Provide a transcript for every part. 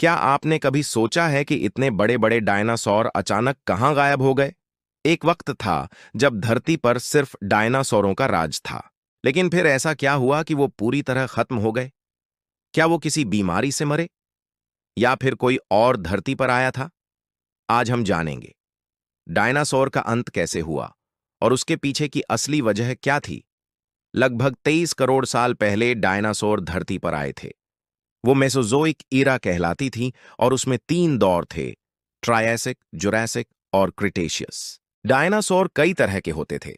क्या आपने कभी सोचा है कि इतने बड़े बड़े डायनासोर अचानक कहाँ गायब हो गए? एक वक्त था जब धरती पर सिर्फ डायनासोरों का राज था। लेकिन फिर ऐसा क्या हुआ कि वो पूरी तरह खत्म हो गए? क्या वो किसी बीमारी से मरे या फिर कोई और धरती पर आया था? आज हम जानेंगे डायनासोर का अंत कैसे हुआ और उसके पीछे की असली वजह क्या थी। लगभग 23 करोड़ साल पहले डायनासोर धरती पर आए थे। वो मेसोजोइक ईरा कहलाती थी और उसमें 3 दौर थे: ट्रायसिक, जुरासिक और क्रिटेशियस। डायनासोर कई तरह के होते थे,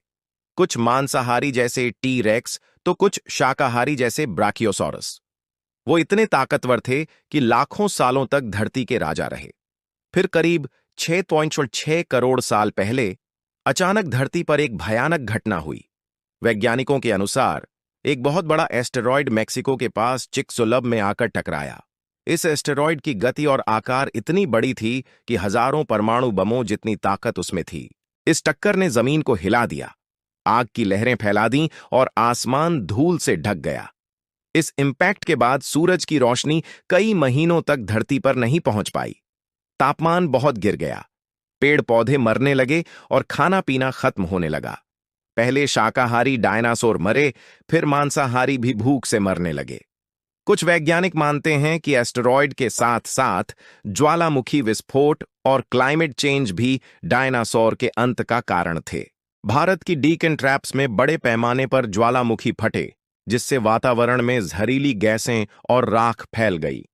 कुछ मांसाहारी जैसे टी रेक्स तो कुछ शाकाहारी जैसे ब्राकियोसॉरस। वो इतने ताकतवर थे कि लाखों सालों तक धरती के राजा रहे। फिर करीब 6.6 करोड़ साल पहले अचानक धरती पर एक भयानक घटना हुई। वैज्ञानिकों के अनुसार एक बहुत बड़ा एस्टेरॉयड मेक्सिको के पास चिकसोलब में आकर टकराया। इस एस्टेरॉयड की गति और आकार इतनी बड़ी थी कि हजारों परमाणु बमों जितनी ताकत उसमें थी। इस टक्कर ने जमीन को हिला दिया, आग की लहरें फैला दी और आसमान धूल से ढक गया। इस इम्पैक्ट के बाद सूरज की रोशनी कई महीनों तक धरती पर नहीं पहुंच पाई। तापमान बहुत गिर गया, पेड़ पौधे मरने लगे और खाना पीना खत्म होने लगा। पहले शाकाहारी डायनासोर मरे, फिर मांसाहारी भी भूख से मरने लगे। कुछ वैज्ञानिक मानते हैं कि एस्टेरॉयड के साथ साथ ज्वालामुखी विस्फोट और क्लाइमेट चेंज भी डायनासोर के अंत का कारण थे। भारत की डीकन ट्रैप्स में बड़े पैमाने पर ज्वालामुखी फटे, जिससे वातावरण में जहरीली गैसें और राख फैल गई।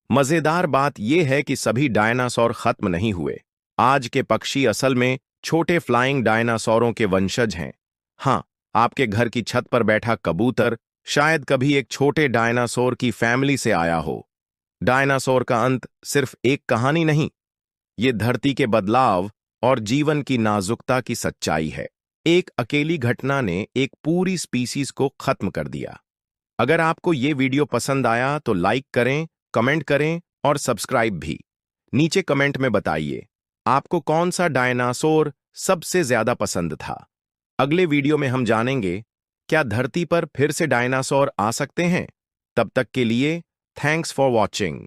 मजेदार बात यह है कि सभी डायनासोर खत्म नहीं हुए। आज के पक्षी असल में छोटे फ्लाइंग डायनासोरों के वंशज हैं। हाँ, आपके घर की छत पर बैठा कबूतर शायद कभी एक छोटे डायनासोर की फैमिली से आया हो। डायनासोर का अंत सिर्फ एक कहानी नहीं, ये धरती के बदलाव और जीवन की नाजुकता की सच्चाई है। एक अकेली घटना ने एक पूरी स्पीसीज को खत्म कर दिया। अगर आपको ये वीडियो पसंद आया तो लाइक करें, कमेंट करें और सब्सक्राइब भी। नीचे कमेंट में बताइए आपको कौन सा डायनासोर सबसे ज्यादा पसंद था। अगले वीडियो में हम जानेंगे क्या धरती पर फिर से डायनासोर आ सकते हैं। तब तक के लिए थैंक्स फॉर वॉचिंग।